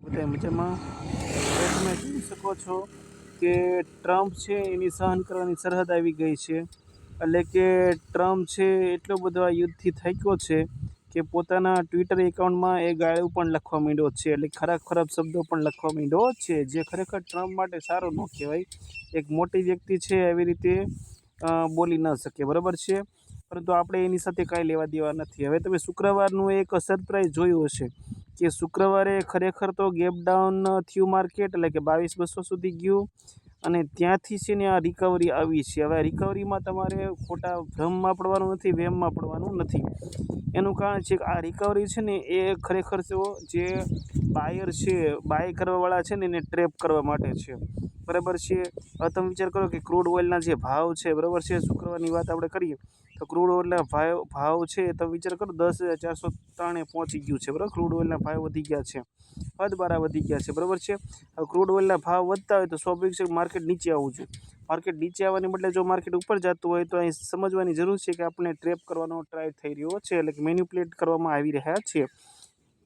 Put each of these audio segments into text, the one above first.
બધા મજામાં. હવે તમે જોઈ શકો છો કે ટ્રમ્પ છે એની સહન કરવાની સરહદ આવી ગઈ છે. એટલે કે ટ્રમ્પ છે એટલો બધો આ યુદ્ધથી થાક્યો છે કે પોતાના ટ્વિટર એકાઉન્ટમાં એ ગાળું પણ લખવા માંડ્યો છે, એટલે ખરાબ શબ્દો પણ લખવા માંડ્યો છે, જે ખરેખર ટ્રમ્પ માટે સારું ન કહેવાય. એક મોટી વ્યક્તિ છે એવી રીતે બોલી ન શકે, બરાબર છે. પરંતુ આપણે એની સાથે કાંઈ લેવા દેવા નથી. હવે તમે શુક્રવારનું એક સરપ્રાઈઝ જોયું હશે કે શુક્રવારે ખરેખર તો ગેપ ડાઉન થયું માર્કેટ, એટલે કે 22,200 સુધી ગયું અને ત્યાંથી છે ને આ રિકવરી આવી છે. હવે આ રિકવરીમાં તમારે ખોટા ભ્રમમાં પડવાનું નથી, વહેમમાં પડવાનું નથી. એનું કારણ છે કે આ રિકવરી છે ને એ ખરેખર જે બાયર છે, બાય કરવાવાળા છે ને એને ટ્રેપ કરવા માટે છે, બરાબર છે. હવે તમે વિચાર કરો કે ક્રૂડ ઓઇલના જે ભાવ છે, બરાબર છે, શુક્રવારની વાત આપણે કરીએ તો ક્રૂડ ઓઇલના ભાવ છે, તમે વિચાર કરો 10,403 પહોંચી ગયું છે, બરાબર. ક્રૂડ ઓઇલના ભાવ વધી ગયા છે, હદબારા વધી ગયા છે, બરાબર છે. હવે ક્રૂડ ઓઇલના ભાવ વધતા હોય તો સ્વાભાવિક છે માર્કેટ નીચે આવવું જોઈએ. માર્કેટ નીચે આવવાને બદલે જો માર્કેટ ઉપર જતું હોય તો અહીં સમજવાની જરૂર છે કે આપણે ટ્રેપ કરવાનો ટ્રાય થઈ રહ્યો છે, એટલે કે મેન્યુપ્યુલેટ કરવામાં આવી રહ્યા છે.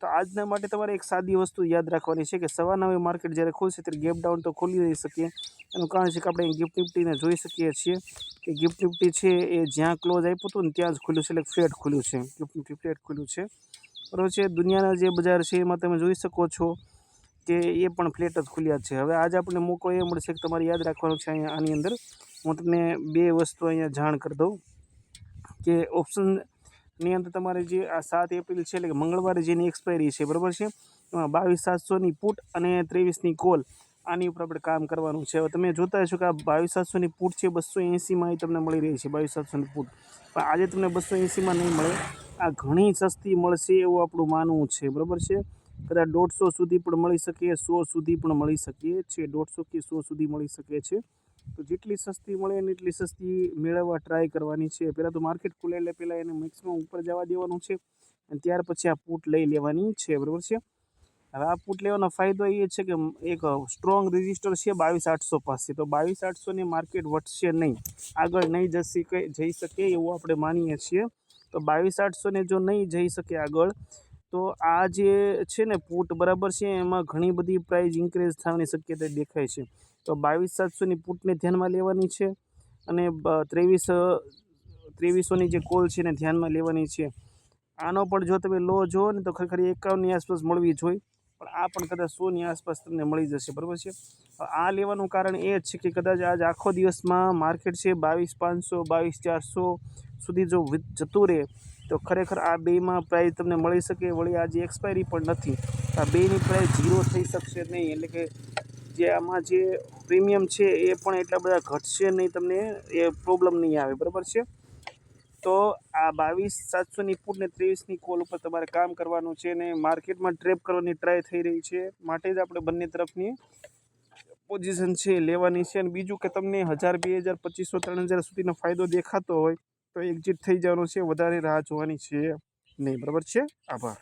તો આજના માટે તમારે એક સાદી વસ્તુ યાદ રાખવાની છે કે સવારના હવે માર્કેટ જ્યારે ખુલશે ત્યારે ગેપ ડાઉન તો ખુલી રહી શકે. એનું કારણ છે કે આપણે ગિફ્ટ નિફ્ટીને જોઈ શકીએ છીએ કે ગિફ્ટ નિફ્ટી છે એ જ્યાં ક્લોઝ આપ્યું હતું ને ત્યાં જ ખુલ્યું છે, એટલે ફ્લેટ ખુલ્યું છે, ગિફ્ટ નિફ્ટી ફ્લેટ ખુલ્યું છે, બરાબર છે. દુનિયાના જે બજાર છે એમાં તમે જોઈ શકો છો કે એ પણ ફ્લેટ જ ખુલ્યા છે. હવે આજે આપણને મોકો એ મળશે કે તમારે યાદ રાખવાનું છે. અહીંયા આની અંદર હું તમને બે વસ્તુ અહીંયા જાણ કરી દઉં કે ઓપ્શનની અંદર તમારે જે આ 7 એપ્રિલ છે, એટલે કે મંગળવારે જેની એક્સપાયરી છે, બરાબર છે, એમાં 22,700ની પુટ અને 23ની કોલ, આની ઉપર આપણે કામ કરવાનું છે. હવે તમે જોતા હશો કે આ 22,700ની પુટ છે 280માં તમને મળી રહી છે, 22,700ની પુટ. પણ આજે તમને 280માં નહીં મળે, આ ઘણી સસ્તી મળશે એવું આપણું માનવું છે, બરાબર છે. કદાચ 150 સુધી પણ મળી શકે, 100 સુધી પણ મળી શકે છે, 150 કે 100 સુધી મળી શકે છે. તો જેટલી સસ્તી મળે ને એટલી સસ્તી મેળવવા ટ્રાય કરવાની છે. પહેલાં તો માર્કેટ ખુલે એટલે પહેલાં એને મેક્સિમમ ઉપર જવા દેવાનું છે અને ત્યાર પછી આ પુટ લઈ લેવાની છે, બરાબર છે. હવે આ પુટ લેવાનો ફાયદો એ છે કે એક સ્ટ્રોંગ રજિસ્ટર છે 22,800 પાસે, તો 22,800ની માર્કેટ વધશે નહીં, આગળ નહીં જઈ શકે એવું આપણે માનીએ છીએ. તો 22,800ને જો નહીં જઈ શકે આગળ તો આ જે છે ને પુટ, બરાબર છે, એમાં ઘણી બધી પ્રાઇસ ઇન્ક્રીઝ થવાની શક્યતા દેખાય છે. તો 22,700ની પુટને ધ્યાનમાં લેવાની છે અને 2300ની જે કોલ છે એને ધ્યાનમાં લેવાની છે. આનો પણ જો તમે લો જુઓ ને તો ખરેખર 51ની આસપાસ મળવી જોઈએ, પણ આ પણ કદાચ 100ની આસપાસ તમને મળી જશે, બરાબર છે. આ લેવાનું કારણ એ જ છે કે કદાચ આજ આખો દિવસમાં માર્કેટ છે 22,500 22,400 સુધી જો જતું રહે તો ખરેખર આ બેમાં પ્રાઇસ તમને મળી શકે. વળી આજે એક્સપાયરી પણ નથી, આ બેની પ્રાઇસ ઝીરો થઈ શકશે નહીં, એટલે કે જે આમાં જે પ્રીમિયમ છે એ પણ એટલા બધા ઘટશે નહીં, તમને એ પ્રોબ્લેમ નહીં આવે, બરાબર છે. તો આ 22,700ની પુટ ને 23ની કોલ ઉપર તમારે કામ કરવાનું છે ને માર્કેટમાં ટ્રેપ કરવાની ટ્રાય થઈ રહી છે, માટે જ આપણે બંને તરફની પોઝિશન છે લેવાની છે. અને બીજું કે તમને 1,000 2,000 2,500 3,000 સુધીનો ફાયદો દેખાતો હોય તો એક્ઝિટ થઈ જવાનો છે, વધારે રાહ જોવાની છે નહીં, બરાબર છે. આભાર.